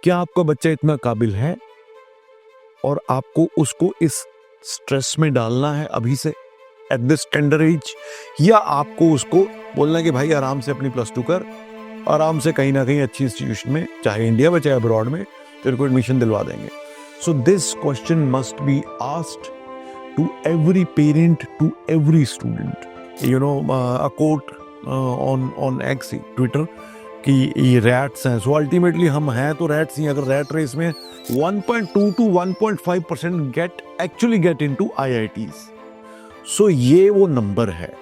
क्या आपका बच्चा इतना काबिल है और आपको उसको इस स्ट्रेस में डालना है अभी से एट दिस टेंडर एज, या आपको उसको बोलना है कि भाई आराम से अपनी +2 कर, आराम से कहीं ना कहीं अच्छी इंस्टीट्यूशन में, चाहे इंडिया में चाहे अब्रॉड में, तेरे को एडमिशन दिलवा देंगे. So this question must be asked to every parent, to every student. You know, a quote on X, Twitter, कि ये रैट्स हैं. सो अल्टीमेटली हम हैं तो रैट्स ही. अगर रैट रेस में 1.2 to 1.5% actually get into IITs. So ये वो नंबर है.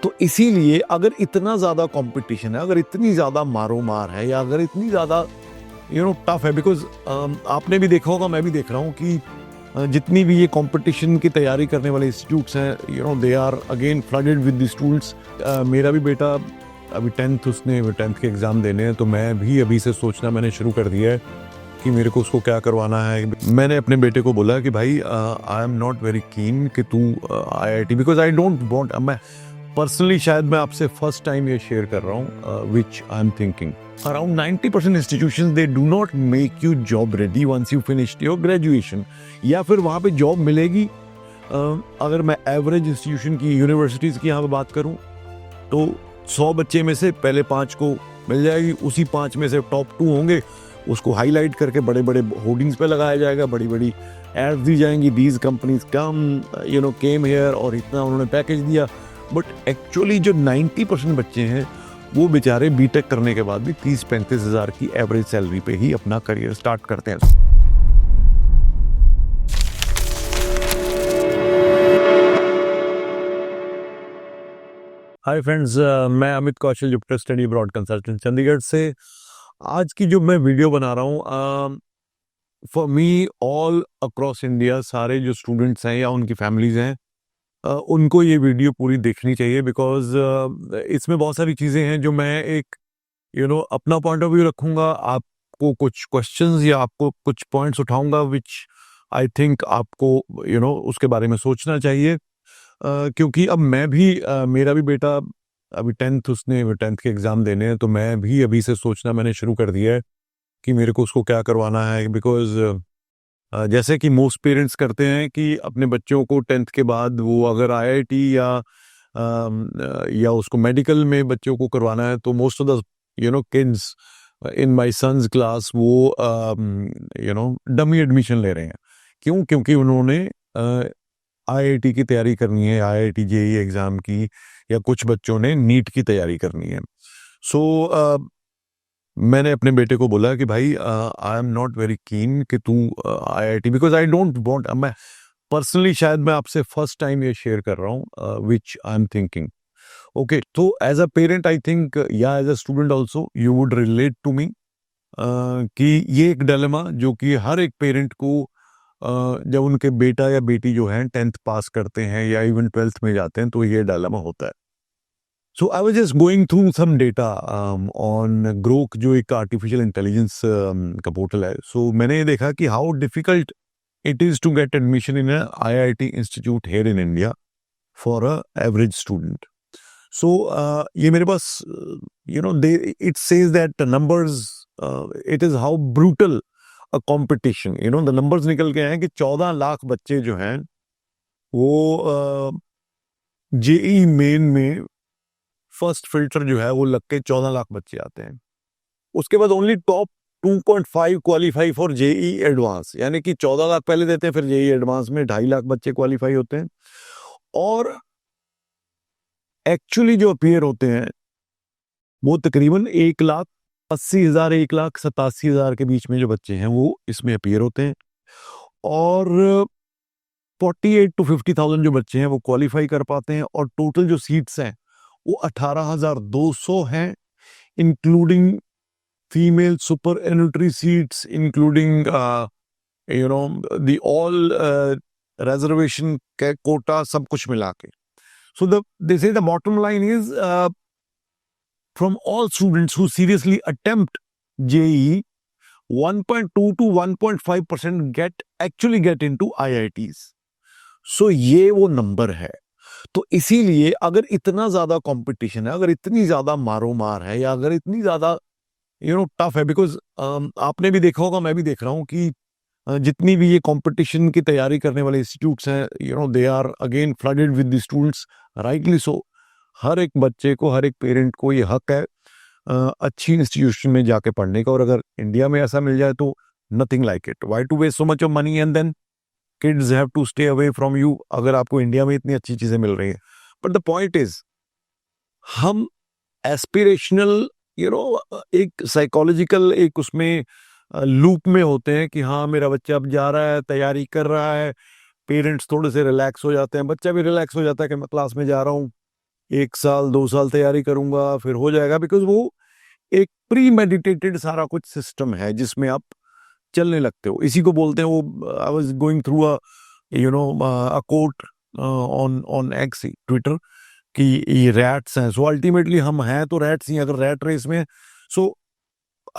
तो इसीलिए अगर इतना ज़्यादा कंपटीशन है, अगर इतनी ज़्यादा मारो मार है, या अगर इतनी ज़्यादा टफ है, बिकॉज आपने भी देखा होगा, मैं भी देख रहा हूँ कि जितनी भी ये कंपटीशन की तैयारी करने वाले इंस्टीट्यूट्स हैं, they are again flooded with the students. मेरा भी बेटा अभी 10th, उसने 10th के एग्ज़ाम देने हैं, तो मैं भी अभी से सोचना मैंने शुरू कर दिया है कि मेरे को उसको क्या करवाना है. मैंने अपने बेटे को बोला कि भाई I am not very keen कि तू IIT, because I don't want. मैं पर्सनली शायद मैं आपसे फर्स्ट टाइम ये शेयर कर रहा हूँ, which I am thinking. Around 90% institutions they do not make you job ready once you finished your graduation, या फिर वहाँ पे जॉब मिलेगी. अगर मैं एवरेज इंस्टीट्यूशन की, यूनिवर्सिटीज़ की यहाँ पे बात करूँ, तो 100 बच्चे में से पहले 5 को मिल जाएगी. उसी 5 में से टॉप 2 होंगे, उसको हाईलाइट करके बड़े बड़े होर्डिंग्स पे लगाया जाएगा, बड़ी बड़ी एड्स दी जाएंगी, these companies come came here, और इतना उन्होंने पैकेज दिया. बट एक्चुअली जो 90% बच्चे हैं वो बेचारे बीटेक करने के बाद भी 30-35 हज़ार की एवरेज सैलरी पे ही अपना करियर स्टार्ट करते हैं. हाय फ्रेंड्स, मैं Amit Kaushal, Jupiter study abroad consultant Chandigarh से. आज की जो मैं वीडियो बना रहा हूँ, for me all across India, सारे जो स्टूडेंट्स हैं या उनकी फैमिलीज हैं, उनको ये वीडियो पूरी देखनी चाहिए. बिकॉज इसमें बहुत सारी चीज़ें हैं जो मैं एक अपना पॉइंट ऑफ व्यू रखूँगा, आपको कुछ क्वेश्चंस या आपको कुछ पॉइंट्स उठाऊँगा विच आई थिंक आपको उसके बारे में सोचना चाहिए. क्योंकि अब मैं भी, मेरा भी बेटा अभी 10th, उसने 10th के एग्ज़ाम देने हैं, तो मैं भी अभी से सोचना मैंने शुरू कर दिया है कि मेरे को उसको क्या करवाना है. बिकॉज जैसे कि मोस्ट पेरेंट्स करते हैं कि अपने बच्चों को 10th के बाद वो अगर IIT या उसको मेडिकल में बच्चों को करवाना है, तो most of the kids in my son's class वो डमी एडमिशन ले रहे हैं. क्यों? क्योंकि उन्होंने IIT की तैयारी करनी है, IIT JEE एग्ज़ाम की, या कुछ बच्चों ने नीट की तैयारी करनी है. सो मैंने अपने बेटे को बोला कि भाई I am not very keen कि तू IIT, because I don't want. मैं पर्सनली शायद मैं आपसे फर्स्ट टाइम ये शेयर कर रहा हूँ, which I am thinking. Okay, तो as a parent I think, या as a student also, you would relate to me कि ये एक डिलेमा जो कि हर एक पेरेंट को, जब उनके बेटा या बेटी जो है 10th पास करते हैं या इवन 12th में जाते हैं, तो ये डिलेमा होता है. So I was just going through some data on Grok, जो एक आर्टिफिशियल इंटेलिजेंस का पोर्टल है. सो मैंने ये देखा कि how difficult it is to get admission in IIT institute here in India for a average student. So ये मेरे पास, they it says that numbers, it is how brutal a competition. The numbers निकल के आए हैं कि 14 लाख बच्चे जो हैं वो JEE मेन में फर्स्ट फिल्टर जो है वो लग के 14 लाख बच्चे आते हैं. उसके बाद only top 2.5 qualify for JEE advance, यानी कि 14 लाख पहले देते हैं, फिर JEE एडवांस में 2.5 लाख बच्चे क्वालिफाई होते हैं. और एक्चुअली जो अपीयर होते हैं वो तकरीबन 1,80,000, 1,87,000 के बीच में जो बच्चे हैं वो इसमें अपीयर होते हैं. और 48 to 50,000 जो बच्चे हैं वो क्वालिफाई कर पाते हैं. और टोटल जो सीट्स हैं वो 18,200 हैं, including female supernumerary seats, including the all reservation के कोटा, सब कुछ मिला के. So they say the bottom line is, from all students who seriously attempt JEE, 1.2 to 1.5% actually get into IITs. So ये वो नंबर है. तो इसीलिए अगर इतना ज्यादा कंपटीशन है, अगर इतनी ज्यादा मारो मार है, या अगर इतनी ज्यादा टफ है, बिकॉज आपने भी देखा होगा, मैं भी देख रहा हूँ कि जितनी भी ये कंपटीशन की तैयारी करने वाले इंस्टीट्यूट्स हैं, they are again flooded with the students, rightly so. हर एक बच्चे को, हर एक पेरेंट को ये हक है अच्छी इंस्टीट्यूशन में जाके पढ़ने का, और अगर इंडिया में ऐसा मिल जाए तो nothing like it. Why to waste so much of money and then kids have to stay away from you, अगर आपको इंडिया में इतनी अच्छी चीजें मिल रही हैं। बट द पॉइंट इज, हम एस्पिरेशनल एक साइकोलॉजिकल एक उसमें लूप में होते हैं कि हाँ मेरा बच्चा अब जा रहा है, तैयारी कर रहा है, पेरेंट्स थोड़े से रिलैक्स हो जाते हैं, बच्चा भी रिलैक्स हो जाता है कि मैं क्लास में जा रहा हूँ, 1 साल 2 साल तैयारी करूंगा फिर हो जाएगा, बिकॉज वो एक प्री मेडिटेटेड सारा कुछ सिस्टम है जिसमें आप चलने लगते हो। इसी को बोलते हैं, वो I was going through a quote on on X, Twitter, कि ये रैट्स हैं, सो अल्टीमेटली हम हैं तो रैट्स ही, अगर रैट रेस में। So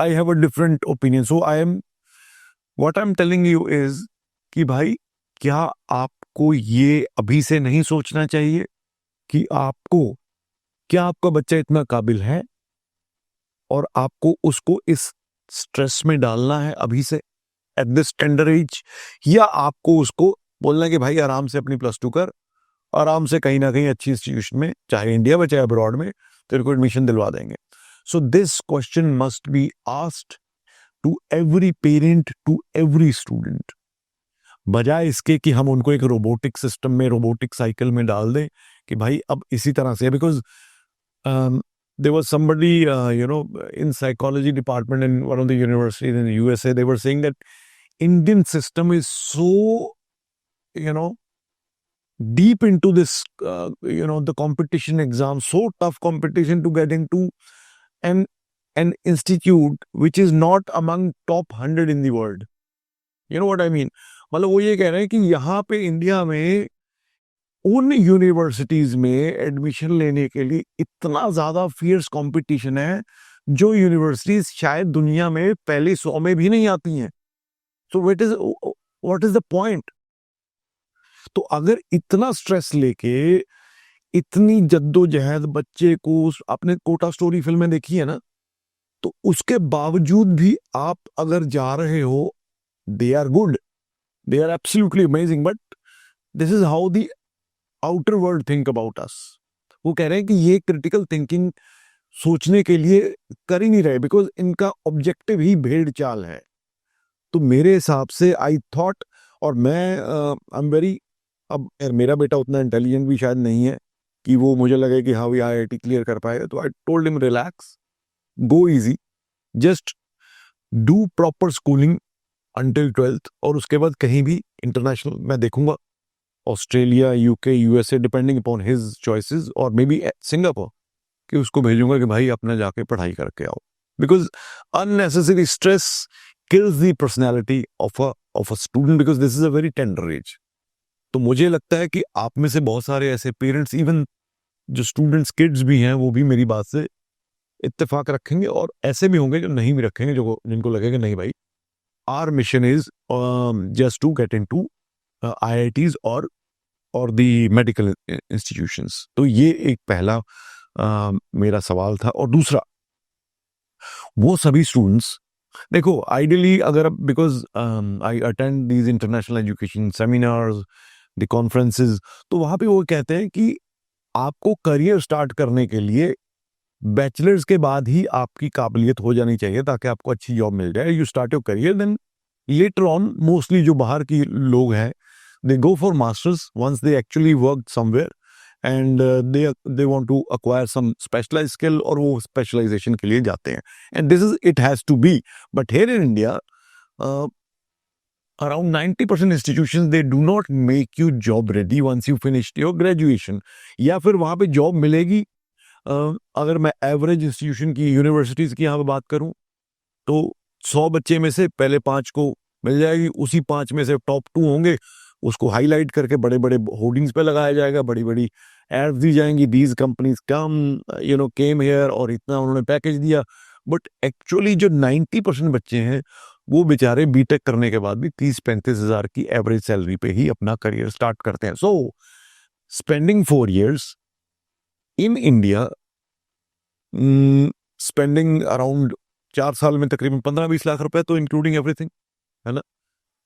I have a different opinion. So what I am telling you is कि भाई, क्या आपको ये अभी से नहीं सोचना चाहिए कि क्या आपका बच्चा इतना काबिल है और आपको उसको इस स्ट्रेस में डालना है अभी से, एट दिस टेंडर एज, या आपको उसको बोलना है कि भाई आराम से अपनी +2 कर, आराम से कहीं ना कहीं अच्छी इंस्टीट्यूशन में, चाहे इंडिया में चाहे अब्रॉड में, तेरे को एडमिशन दिलवा देंगे। So this question must be asked to every parent, to every student, बजाय इसके कि हम उनको एक रोबोटिक सिस्टम में, रोबोटिक साइकिल में डाल दें कि भाई अब इसी तरह से। Because there was somebody in psychology department in one of the universities in the USA, they were saying that Indian system is so deep into this the competition exam, so tough competition to get into an institute which is not among top 100 in the world. You know what I mean? मतलब वो ये कह रहे हैं कि यहाँ पे India में उन यूनिवर्सिटीज में एडमिशन लेने के लिए इतना ज्यादा फियर्स कंपटीशन है, जो यूनिवर्सिटीज शायद दुनिया में पहले 100 में भी नहीं आती हैं। So what is the point? तो अगर इतना स्ट्रेस लेके, इतनी जद्दोजहद बच्चे को, आपने कोटा स्टोरी फिल्में देखी है ना, तो उसके बावजूद भी आप अगर जा रहे हो, they are good, they are absolutely amazing, but this is how the outer world think about us. वो कह रहे हैं कि ये क्रिटिकल थिंकिंग सोचने के लिए कर ही नहीं रहे, बिकॉज इनका ऑब्जेक्टिव ही भेड़ चाल है। तो मेरे हिसाब से आई थॉट, और मैं आई एम वेरी, अब मेरा बेटा उतना इंटेलिजेंट भी शायद नहीं है कि वो मुझे लगे कि हाँ, वो IIT क्लियर कर पाएगा, तो I told him relax, go easy, just do proper schooling until 12th, और उसके बाद कहीं भी इंटरनेशनल मैं देखूंगा, Australia, UK, USA, depending upon his choices, और मे बी सिंगापुर, कि उसको भेजूंगा कि भाई अपना जाके पढ़ाई करके आओ, because unnecessary stress kills the personality of a student, because this is a very tender age. तो मुझे लगता है कि आप में से बहुत सारे ऐसे पेरेंट्स, इवन जो स्टूडेंट्स किड्स भी हैं, वो भी मेरी बात से इत्तेफाक रखेंगे, और ऐसे भी होंगे जो नहीं भी रखेंगे, जिनको लगेगा नहीं भाई, our mission is just to get into IITs और दी मेडिकल इंस्टीट्यूशंस। तो ये एक पहला मेरा सवाल था। और दूसरा, वो सभी स्टूडेंट्स, देखो आइडियली अगर, because I attend these international education seminars, the conferences, तो वहां पे वो कहते हैं कि आपको करियर स्टार्ट करने के लिए बैचलर्स के बाद ही आपकी काबिलियत हो जानी चाहिए, ताकि आपको अच्छी जॉब मिल जाए। You start your career, then later on, mostly जो बाहर की लोग हैं, they go for masters once they actually worked somewhere, and they want to acquire some specialized skill, और वो specialization के लिए जाते हैं, and this is, it has to be. But here in India, around 90% institutions, they do not make you job ready once you finished your graduation, या फिर वहाँ पे जॉब मिलेगी, अगर मैं एवरेज इंस्टीट्यूशन की, यूनिवर्सिटीज की यहाँ पे बात करूँ, तो 100 बच्चे में से पहले 5 को मिल जाएगी, उसी 5 में से टॉप 2 होंगे, उसको हाईलाइट करके बड़े बड़े होर्डिंग्स पे लगाया जाएगा, बड़ी बड़ी एड्स दी जाएंगी, these companies come came here, और इतना उन्होंने पैकेज दिया। बट एक्चुअली जो 90% बच्चे हैं, वो बेचारे बीटेक करने के बाद भी 30-35 हज़ार की एवरेज सैलरी पे ही अपना करियर स्टार्ट करते हैं। सो spending 4 years in India, spending around 4 साल में तकरीबन 15-20 लाख रुपए, तो इंक्लूडिंग एवरीथिंग, है ना?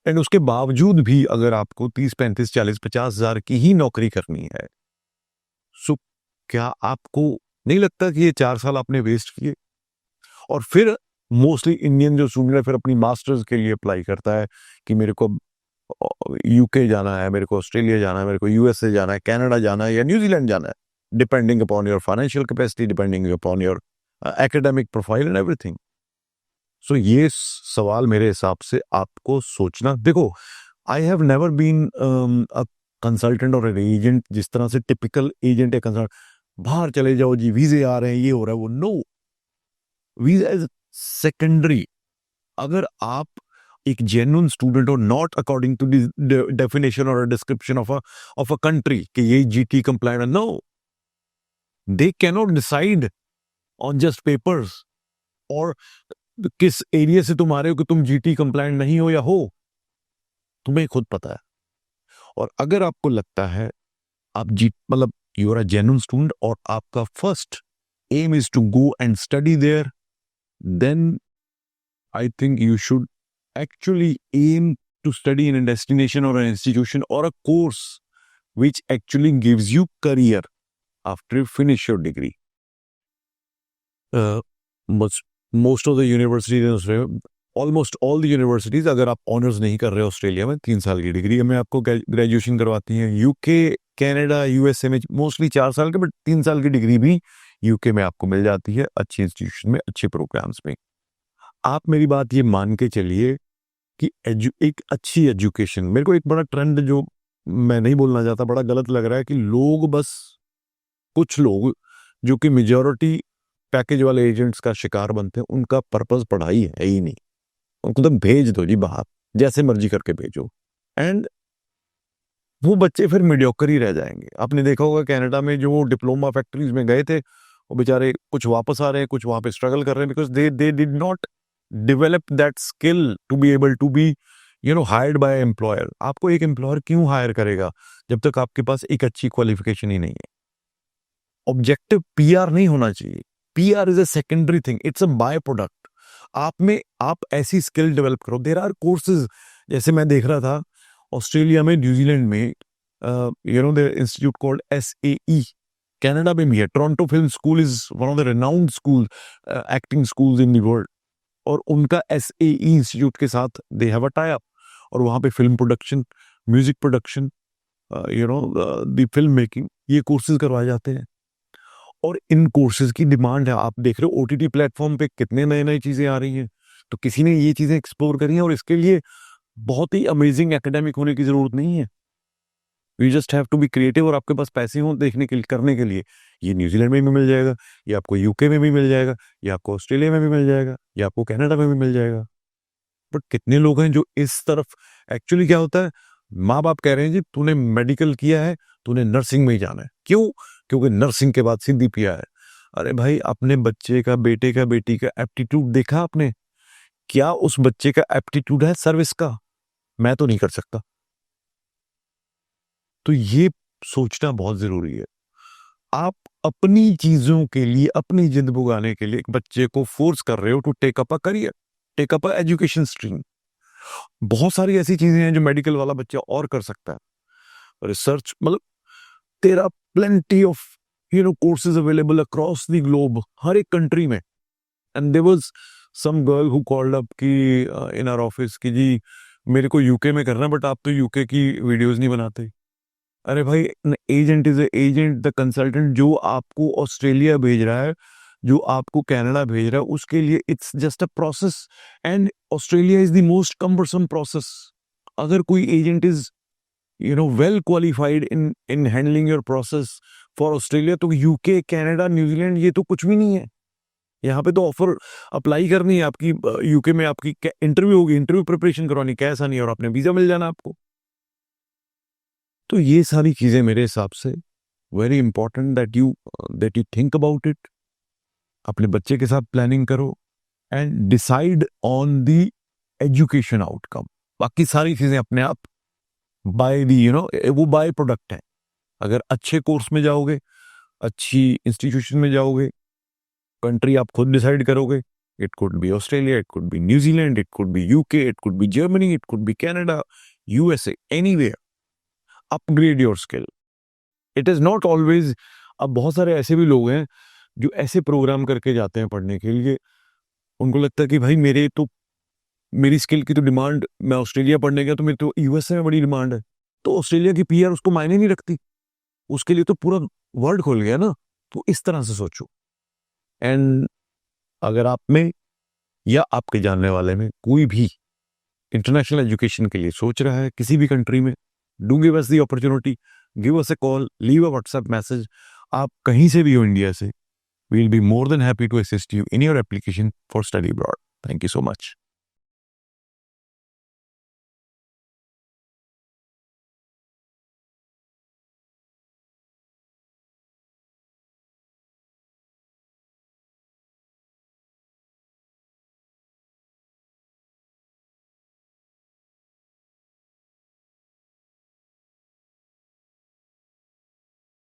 एंड उसके बावजूद भी अगर आपको 30-35-40-50 हज़ार की ही नौकरी करनी है, सो क्या आपको नहीं लगता कि ये 4 साल आपने वेस्ट किए? और फिर मोस्टली इंडियन जो स्टूडेंट है फिर अपनी मास्टर्स के लिए अप्लाई करता है कि मेरे को यूके जाना है, मेरे को ऑस्ट्रेलिया जाना है, मेरे को यूएसए जाना है, कनाडा जाना है या न्यूजीलैंड जाना है, depending upon your financial capacity, depending upon your academic profile and everything. So ये सवाल मेरे हिसाब से आपको सोचना, देखो, I have never been a consultant और एन एजेंट, जिस तरह से टिपिकल एजेंट या कंसल्टेंट बाहर चले जाओ जी, वीजे आ रहे हैं, ये हो रहा है, वो नो, वीजा इज सेकेंडरी। अगर आप एक जेन्युइन स्टूडेंट हो, not according to the definition और डिस्क्रिप्शन ऑफ अ कंट्री कि ये GT compliant, no, they can not decide on just papers और किस एरिया से तुम आ रहे हो कि तुम जीटी कंप्लायंट नहीं हो या हो, तुम्हें खुद पता है। और अगर आपको लगता है आप जी मतलब you are a genuine student और आपका first aim is to go and study there, then I think you should actually aim to study in a destination or an institution or a course which actually gives you career after you finish your degree. Most of the universities in Australia, almost all the universities, अगर आप honours नहीं कर रहे हो Australia में, 3 साल की degree में आपको ग्रेजुएशन करवाती हैं। यूके, कनाडा, यूएसए में मोस्टली 4 साल के, बट 3 साल की डिग्री भी यूके में आपको मिल जाती है, अच्छी इंस्टीट्यूशन में, अच्छे प्रोग्राम्स में। आप मेरी बात ये मान के चलिए कि एक अच्छी एजुकेशन, मेरे को एक बड़ा ट्रेंड जो मैं नहीं बोलना चाहता, बड़ा गलत लग रहा है कि लोग, बस कुछ लोग जो कि मेजॉरिटी पैकेज वाले एजेंट्स का शिकार बनते हैं, उनका पर्पस पढ़ाई है ही नहीं। उनको तो भेज दो जी बाहर, जैसे मर्जी करके भेजो, एंड वो बच्चे फिर मीडियोकर ही रह जाएंगे। आपने देखा होगा कनाडा में जो डिप्लोमा फैक्ट्रीज में गए थे, वो बेचारे कुछ वापस आ रहे हैं, कुछ वहां पे स्ट्रगल कर रहे हैं, because they did not develop that skill to be able to be hired by employer. आपको एक एम्प्लॉयर क्यों हायर करेगा जब तक आपके पास एक अच्छी क्वालिफिकेशन ही नहीं है? ऑब्जेक्टिव पीआर नहीं होना चाहिए, PR is a secondary thing, it's a by product. आप ऐसी स्किल डेवलप करो। देयर आर कोर्सेज, जैसे मैं देख रहा था ऑस्ट्रेलिया में, न्यूजीलैंड में, there institute called SAE, Canada में भी है। Toronto film school is one of the renowned school, acting schools in the world, और उनका SAE इंस्टीट्यूट के साथ they have a tie up, और वहां पे film production, music production, the film making, ये कोर्सेज करवाए जाते हैं। और इन कोर्सेज की डिमांड है। आप देख रहे हो OTT प्लेटफॉर्म पे कितने नए नई चीजें आ रही हैं, तो किसी ने ये चीजें एक्सप्लोर करी हैं, और इसके लिए बहुत ही अमेजिंग एकेडमिक होने की जरूरत नहीं है। You just have to be creative, और आपके पास पैसे हों देखने के लिए, करने के लिए। ये न्यूजीलैंड में भी मिल जाएगा, ये आपको यूके में भी मिल जाएगा, ये आपको ऑस्ट्रेलिया में भी मिल जाएगा, ये आपको कनाडा में भी मिल जाएगा। बट कितने लोग हैं जो इस तरफ, एक्चुअली क्या होता है, माँ बाप कह रहे हैं जी तूने मेडिकल किया है, तूने नर्सिंग में ही जाना है। क्यों? क्योंकि नर्सिंग के बाद सीधी पिया है। अरे भाई, अपने बच्चे का, बेटे का, बेटी का एप्टीट्यूड देखा आपने? क्या उस बच्चे का एप्टीट्यूड है सर्विस का? मैं तो नहीं कर सकता। तो ये सोचना बहुत जरूरी है। आप अपनी चीजों के लिए, अपनी जिंद भुगाने के लिए एक बच्चे को फोर्स कर रहे हो to take up a career, take up a education stream. बहुत सारी ऐसी चीजें हैं जो मेडिकल वाला बच्चा और कर सकता है। रिसर्च, मतलब तेरा plenty of courses available across the globe, हर एक कंट्री में। And there was some girl who called up कि इन आवर ऑफिस कि जी मेरे को यूके में करना है, बट आप तो यूके की वीडियोस नहीं बनाते। अरे भाई, agent is agent, the consultant जो आपको ऑस्ट्रेलिया भेज रहा है, जो आपको कनाडा भेज रहा है, उसके लिए it's just a process, and Australia is the most cumbersome process. अगर कोई agent is well qualified in handling your process for Australia, तो यूके, कनाडा, न्यूजीलैंड, ये तो कुछ भी नहीं है। यहाँ पे तो ऑफर अप्लाई करनी है आपकी, यूके में आपकी इंटरव्यू होगी, इंटरव्यू प्रिपरेशन करवानी, कैसा नहीं, और आपने वीजा मिल जाना आपको। तो ये सारी चीजें मेरे हिसाब से very important that you think about it. अपने बच्चे के साथ प्लानिंग करो and decide on the education outcome. बाकी सारी चीजें अपने आप बाय दी वो बाय प्रोडक्ट है। अगर अच्छे कोर्स में जाओगे, अच्छी इंस्टीट्यूशन में जाओगे, कंट्री आप खुद डिसाइड करोगे, It could be Australia, it could be New Zealand, it could be UK, it could be Germany, it could be Canada, USA, anywhere. Upgrade your skill. It is not always. अब बहुत सारे ऐसे भी लोग हैं जो ऐसे प्रोग्राम करके जाते हैं पढ़ने के लिए, उनको लगता है कि भाई मेरी स्किल की तो डिमांड, मैं ऑस्ट्रेलिया पढ़ने गया तो मेरी तो यूएसए में बड़ी डिमांड है, तो ऑस्ट्रेलिया की पीआर उसको मायने नहीं रखती, उसके लिए तो पूरा वर्ल्ड खुल गया ना। तो इस तरह से सोचो। एंड अगर आप में या आपके जानने वाले में कोई भी इंटरनेशनल एजुकेशन के लिए सोच रहा है किसी भी कंट्री में, do give us the opportunity, give us a call, leave a WhatsApp message. आप कहीं से भी हो इंडिया से, we will be more than happy to assist you in your application for study abroad. Thank you so much.